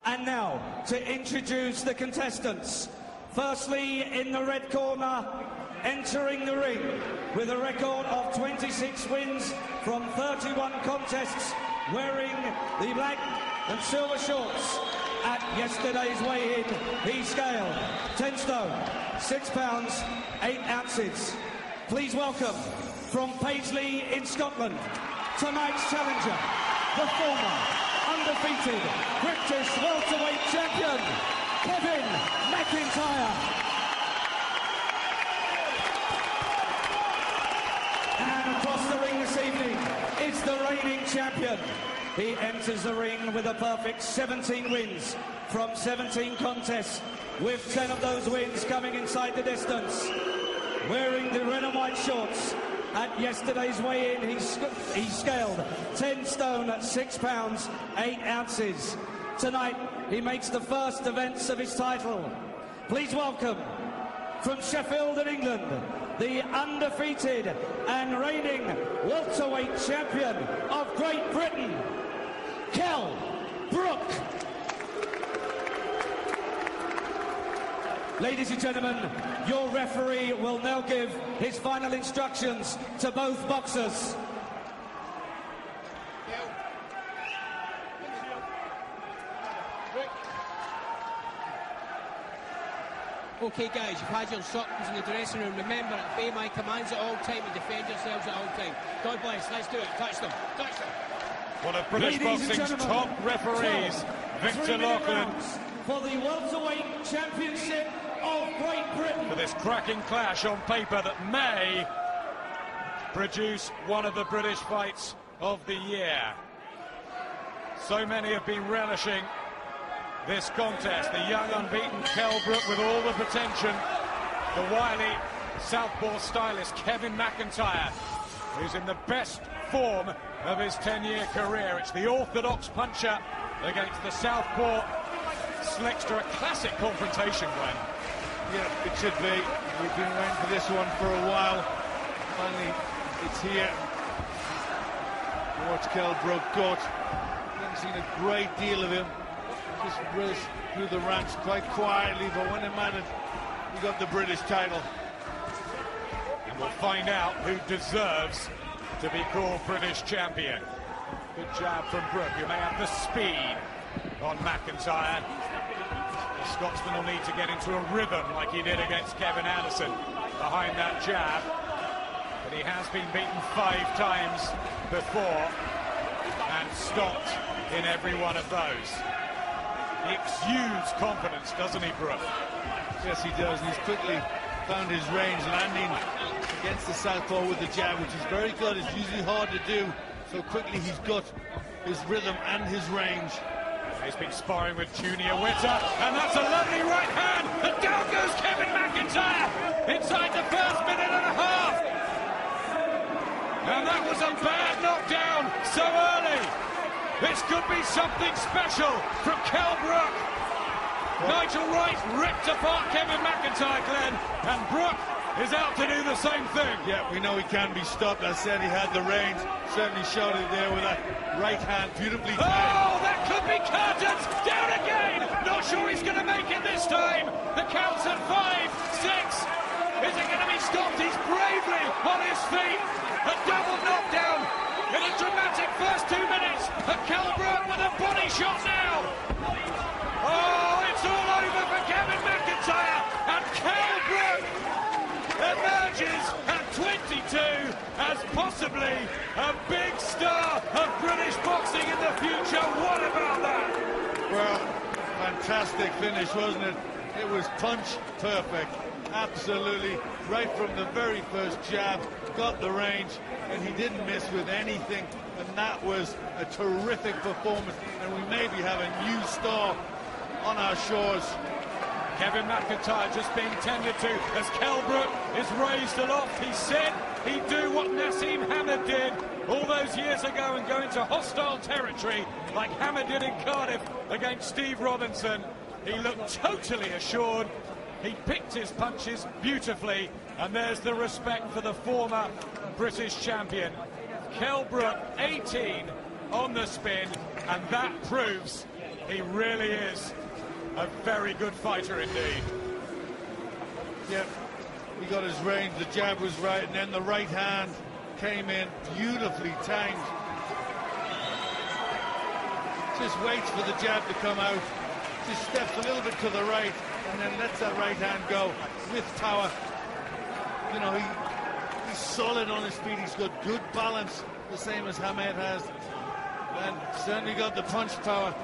And now, to introduce the contestants. Firstly, in the red corner, entering the ring with a record of 26 wins from 31 contests, wearing the black and silver shorts. At yesterday's weigh-in, he scaled 10 stone, 6 pounds, 8 ounces. Please welcome, from Paisley in Scotland, tonight's challenger, the former undefeated British welterweight champion, Kevin McIntyre. And across the ring this evening is the reigning champion. He enters the ring with a perfect 17 wins from 17 contests, with 10 of those wins coming inside the distance. Wearing the red and white shorts, at yesterday's weigh-in, he scaled 10 stone at 6 pounds, 8 ounces. Tonight, he makes the first defence of his title. Please welcome, from Sheffield in England, the undefeated and reigning welterweight champion of Great Britain, Kell Brook. Ladies and gentlemen, your referee will now give his final instructions to both boxers. Okay guys, you've had your instructions in the dressing room. Remember, obey my commands at all time and defend yourselves at all time. God bless, let's do it. Touch them, touch them. One of British boxing's top referees, Victor Loughlin, for the welterweight championship of Great Britain. For this cracking clash on paper that may produce one of the British fights of the year. So many have been relishing this contest. The young unbeaten Kell Brook with all the pretension. The wily southpaw stylist Kevin McIntyre, who's in the best form of his 10-year career. It's the orthodox puncher against the southpaw slickster. A classic confrontation, Glenn. Yeah, it should be. We've been waiting for this one for a while. Finally, it's here. Watch Kell Brook got. Haven't seen a great deal of him. Just rose through the ranks quite quietly, but when it mattered, he got the British title. And we'll find out who deserves to be called British champion. Good jab from Brook, who may have the speed on McIntyre. The Scotsman will need to get into a rhythm like he did against Kevin Anderson behind that jab. But he has been beaten 5 times before and stopped in every one of those. He exudes confidence, doesn't he, Brook? Yes, he does. And he's quickly found his range, landing against the southpaw with the jab, which is very good. It's usually hard to do. So quickly he's got his rhythm and his range. He's been sparring with Junior Witter, and that's a lovely right hand. And down goes Kevin McIntyre inside the first minute and a half. And that was a bad knockdown so early. This could be something special from Kell Brook. Nigel Wright ripped apart Kevin McIntyre, Glenn, and Brook is out to do the same thing. Yeah, we know he can be stopped. I said he had the range. Certainly showed it there with that right hand, beautifully timed. Oh, that could be curtains. Down again. Not sure he's going to make it this time. The count's at 5, 6. Is it going to be stopped? He's bravely on his feet. A double knockdown in a dramatic first 2 minutes. And Kell Brook with a body shot now. Oh, it's all over for Kevin McIntyre. And Kell Brook emerges at 22 as possibly a big star of British boxing in the future. What about that? Well, fantastic finish, wasn't it? It was punch perfect. Absolutely, right from the very first jab, got the range, and he didn't miss with anything, and that was a terrific performance, and we maybe have a new star on our shores. Kevin McIntyre just being tended to as Kell Brook is raised aloft. He said he'd do what Nassim Hamed did all those years ago and go into hostile territory like Hamed did in Cardiff against Steve Robinson. He looked totally assured. He picked his punches beautifully, and there's the respect for the former British champion. Kell Brook, 18 on the spin, and that proves He really is a very good fighter indeed. Yeah, he got his range, the jab was right, and then the right hand came in beautifully timed. Just waits for the jab to come out, just steps a little bit to the right, and then lets that right hand go with power. You know, he's solid on his feet, he's got good balance, the same as Hamed has, and certainly got the punch power.